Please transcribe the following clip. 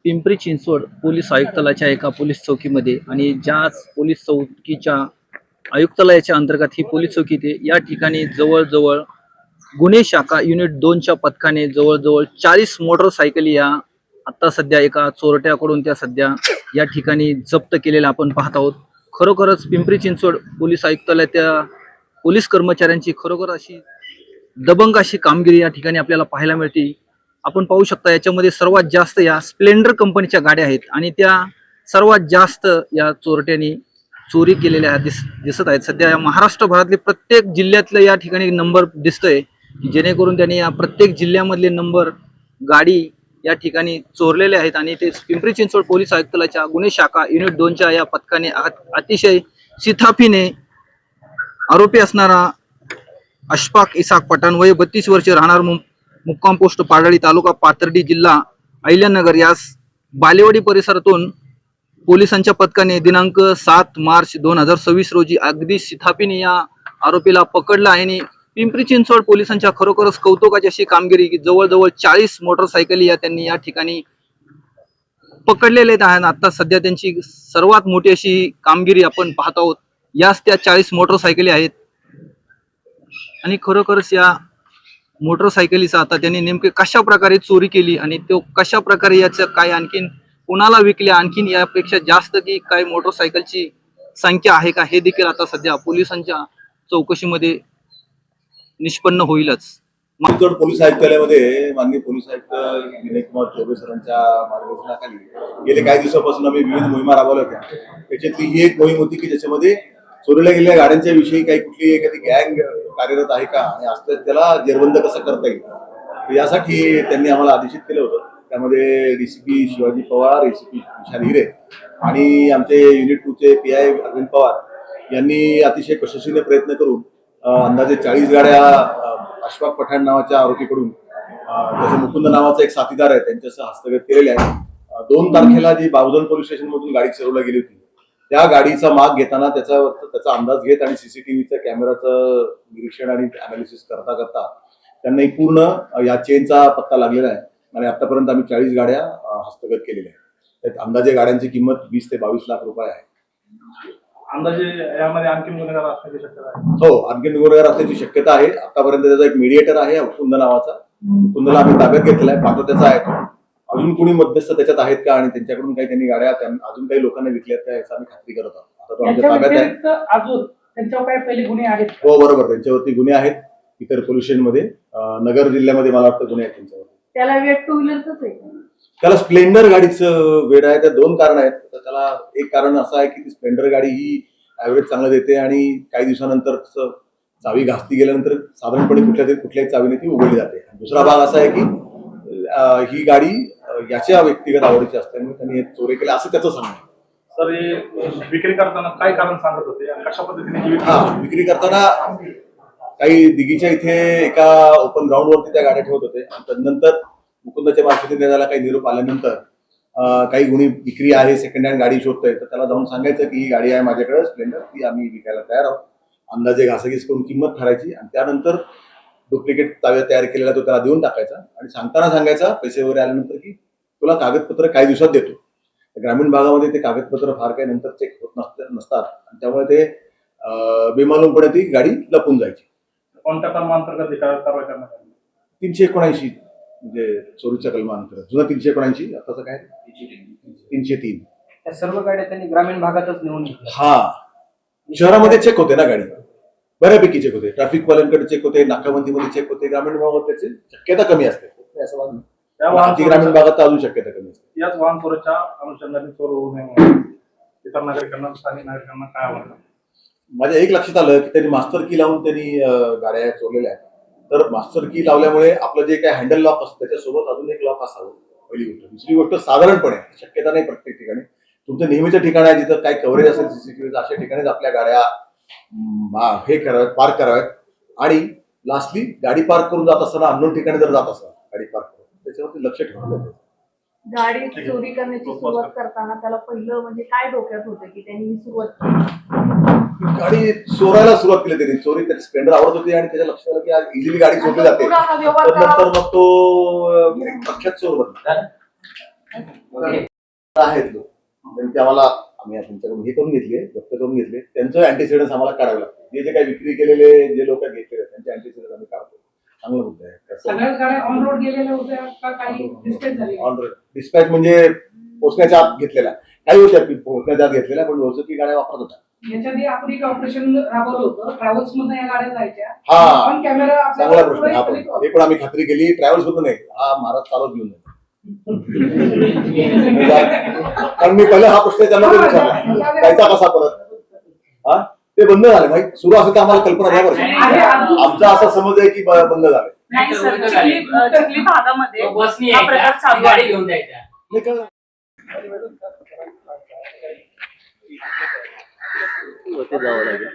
Pimpri Chinchwad police आयुक्तालयाच्या एका police चौकीमध्ये आणि ज्याच पोलीस चौकीच्या आयुक्तालयाच्या अंतर्गत ही पोलीस चौकी येते. या ठिकाणी जवळजवळ गुन्हे शाखा युनिट 2च्या पथकाने जवळजवळ 40 मोटरसायकली या आता सध्या एका चोरट्याकडून त्या सध्या या ठिकाणी जप्त केलेल्या आपण पाहत आहोत. खरोखरच पिंपरी चिंचवड पोलीस आयुक्तालयाच्या पोलीस कर्मचाऱ्यांची खरोखर अशी दबंग अशी कामगिरी या ठिकाणी आपल्याला पाहायला मिळते. आपण पाहू शकता याच्यामध्ये सर्वात जास्त या स्प्लेंडर कंपनीच्या गाड्या आहेत आणि त्या सर्वात जास्त या चोरट्यांनी चोरी केलेल्या दिसत आहेत. सध्या या महाराष्ट्रभरातले प्रत्येक जिल्ह्यातलं या ठिकाणी नंबर दिसतोय, जेणेकरून त्यांनी या प्रत्येक जिल्ह्यामधले नंबर गाडी या ठिकाणी चोरलेले आहेत आणि ते पिंपरी चिंचवड पोलीस आयुक्तालयाच्या गुन्हे शाखा युनिट 2च्या या पथकाने अतिशय शिथाफीने आरोपी असणारा अशफाक इसाक पठाण वय 32 वर्षे राहणार मुक्काम पोस्ट पाडळी तालुका पाथर्डी जिल्हा अहिल्यानगर यास बालेवाडी परिसरातून पोलिसांच्या पथकाने दिनांक 7 मार्च 2026 रोजी अगदी शिथाफीने या आरोपीला पकडला आहे. आणि पिंपरी चिंचवड पोलिसांच्या खरोखरच कौतुकाची अशी कामगिरी की जवळजवळ 40 मोटरसायकली या त्यांनी या ठिकाणी पकडलेले आहेत. आता सध्या त्यांची सर्वात मोठी अशी कामगिरी आपण पाहत आहोत. याच त्या 40 मोटरसायकली आहेत आणि खरोखरच या मोटरसायकलीचा आता त्यांनी नेमके कशा प्रकारे चोरी केली आणि तो कशा प्रकारे याचं काय आणखीन कोणाला विकल्या, आणखीन यापेक्षा जास्त की काय मोटरसायकलची संख्या आहे का, हे देखील आता सध्या पोलिसांच्या चौकशीमध्ये निष्पन्न होईलच. चिंचवड पोलीस आयुक्तालयामध्ये माननीय पोलीस आयुक्त विनय कुमार चौबे सरांच्या मार्गदर्शनाखाली गेले काही दिवसापासून आम्ही विविध मोहिमा राबवल्या होत्या. त्याच्यातली ही एक मोहीम होती की ज्याच्यामध्ये चोरीला गेलेल्या गाड्यांच्या विषयी काही कुठली एखादी गँग कार्यरत आहे का आणि असल्यास त्याला जेरबंद कसं करता येईल यासाठी त्यांनी आम्हाला आदेशित केलं होतं. त्यामध्ये डीसीपी शिवाजी पवार, एसीपी विशाल हिरे आणि आमचे युनिट 2चे PI अरविंद पवार यांनी अतिशय कशस्वीने प्रयत्न करून अंदाजे 40 गाड्या अशफाक पठाण नावाच्या आरोपीकडून त्याचा मुकुंद नावाचा एक साथीदार आहे त्यांच्यासह हस्तगत केलेले आहे. 2 तारखेला जी बावधन पोलीस स्टेशन मधून गाडी चोरवली गेली होती त्या गाडीचा माग घेताना त्याचा अंदाज घेत आणि सीसीटीव्हीच्या कॅमेराचं निरीक्षण आणि अनालिसिस करता करता त्यांना पूर्ण या चेनचा पत्ता लागलेला आहे आणि आतापर्यंत आम्ही 40 गाड्या हस्तगत केलेल्या आहेत. त्यात अंदाजे गाड्यांची किंमत 20 ते 22 लाख रुपये आहे. अंदाजे यामध्ये आणखी गुन्हेगार असण्याची शक्यता आहे. हो, आणखी गुन्हेगार असण्याची शक्यता आहे. आतापर्यंत त्याचा एक मीडिएटर आहे मुकुंद नावाचा. मुकुंदला आम्ही ताब्यात घेतलेला आहे, पाठवत्याचा आहे. अजून कोणी मध्यस्थ त्याच्यात आहेत का आणि त्यांच्याकडून काही त्यांनी गाड्या अजून काही लोकांना विकल्यात का याचा आम्ही खात्री करत आहोत. आता तो आमच्या ताब्यात आहे. अजून त्यांच्यावर काय पहिले गुन्हे आहेत? हो बरोबर, त्यांच्यावरती गुन्हे आहेत. इतर पोलीस स्टेशनमध्ये नगर जिल्ह्यामध्ये मला वाटतं गुन्हे आहेत त्यांच्यावर. त्याला वेट 2 व्हीलरच आहे. त्याला स्प्लेंडर गाडीचं वेळ आहे. त्या 2 कारण आहेत. त्याला एक कारण असं आहे की ती स्प्लेंडर गाडी ही ऍव्हरेज चांगलं देते आणि काही दिवसानंतर चावी घासती गेल्यानंतर साधारणपणे कुठल्याही चावीने ती उघडली जाते. दुसरा भाग असा आहे की ही गाडी याच्या व्यक्तिगत आवडीची असल्यामुळे त्यांनी हे चोरी केले असं त्याचं सांगणं. सर, हे विक्री करताना काय कारण सांगत होते, कशा पद्धतीने विक्री करताना काही दिघीच्या इथे एका ओपन ग्राउंडवरती त्या गाड्या ठेवत होते. त्यानंतर मुकुंदच्या मार्फतीने त्याला काही निरोप आल्यानंतर काही गुन्हे विक्री आहे, सेकंड हँड गाडी शोधतोय तर त्याला जाऊन सांगायचं की ही गाडी आहे माझ्याकडे स्प्लेंडर, ती आम्ही विकायला तयार आहोत. अंदाजे घासाघीस करून किंमत ठरायची आणि त्यानंतर डुप्लिकेट चाव्या तयार केलेला तो त्याला देऊन टाकायचा आणि सांगायचा पैसे वगैरे आल्यानंतर की तुला कागदपत्र काही दिवसात देतो. ग्रामीण भागामध्ये ते कागदपत्र फार काही नंतर चेक होत नसतात आणि त्यामुळे ते बेमालूमपणे ती गाडी लपून जायची. कोणत्या कलमांतर्गत कारवाई करण्यात आली? 379 म्हणजे चोरीच्या कलमांतर्गत. जुना 379, आताचं काय 303. त्या सर्व गाड्या त्यांनी ग्रामीण भागातच नेऊन हा, शहरामध्ये चेक होते ना गाडी, बऱ्यापैकी चेक होते. ट्रॅफिक वाल्यांकडे चेक होते, नाकाबंदीमध्ये चेक होते. ग्रामीण भागात त्याची शक्यता कमी असते. असं ग्रामीण भागात अजून शक्यता कमी असते. याच वाहन चोरीच्या अनुषंगाने चोर होऊ नये इतर नागरिकांना, स्थानिक नागरिकांना काय आव्हान? माझ्या एक लक्षात आलं की त्यांनी मास्टर की लावून त्यांनी गाड्या चोरलेल्या आहेत. तर मास्टर की लावल्यामुळे आपलं जे काही हँडल लॉक असतं त्याच्यासोबत अजून एक लॉक असावं, पहिली गोष्ट. दुसरी गोष्ट, साधारणपणे शक्यता नाही प्रत्येक ठिकाणी, तुमच्या नेहमीच्या ठिकाण आहे जिथं काही कव्हरेज असेल सीसीटीव्हीचं, अशा ठिकाणीच आपल्या गाड्या हे कराव्यात, पार्क कराव्यात. आणि लास्टली गाडी पार्क करून जात असताना अननोन ठिकाणी जर जात असाल गाडी पार्क करून, त्याच्यावरती लक्ष ठेवलं. गाडी चोरी करण्याची सुरुवात करताना त्याला पहिलं म्हणजे काय डोक्यात होतं की त्यांनी ही सुरुवात केली? गाडी चोरायला सुरुवात केली त्यांनी. चोरी त्याची स्प्लेंडर आवडत होती आणि त्याच्या लक्षात आलं की आज इझिली गाडी चोरली जाते. नंतर मग तो प्रख्यात चोर बनला. आहेत लोक त्यांचे आम्हाला आम्ही त्यांच्याकडून हे करून घेतले, जप्त करून घेतले. त्यांचं अँटीसिडन्स आम्हाला काढावं लागतं. जे काही विक्री केलेले जे लोक घेतलेले त्यांचे अँटीसिडन्स आम्ही काढतो. चांगला मुद्दा आहे. सगळ्याच गाड्या ऑन रोड गेलेल्या होत्या का काही डिस्पॅच झाली? डिस्पॅच म्हणजे पोचण्याच्या आत घेतलेला, काही होत्या पोचण्याच्या आत घेतलेल्या, पण की गाड्या वापरत होत्या. याच्याआधी आपण एक ऑपरेशन राबवलं होतं, ट्रॅव्हल्स मधून या गाड्या जायच्या. हा ऑन कॅमेरा चांगला प्रश्न आहे. हा पण हे पण आम्ही खात्री केली. ट्रॅव्हल्स मधून नाही, हा महाराज चालत घेऊन जातो. कारण मी पहिला हा प्रश्न त्यांना विचारला जायचा कसा परत, हा ते बंद झाले. माहिती सुरू असेल तर आम्हाला कल्पना द्या बरं. आमचा असा समज आहे की बंद झाले. नाही सर, चिखली भागामध्ये हा प्रकार चालू आहे. घेऊन जायच्या. नाही कळलं. वरती जावं लागेल.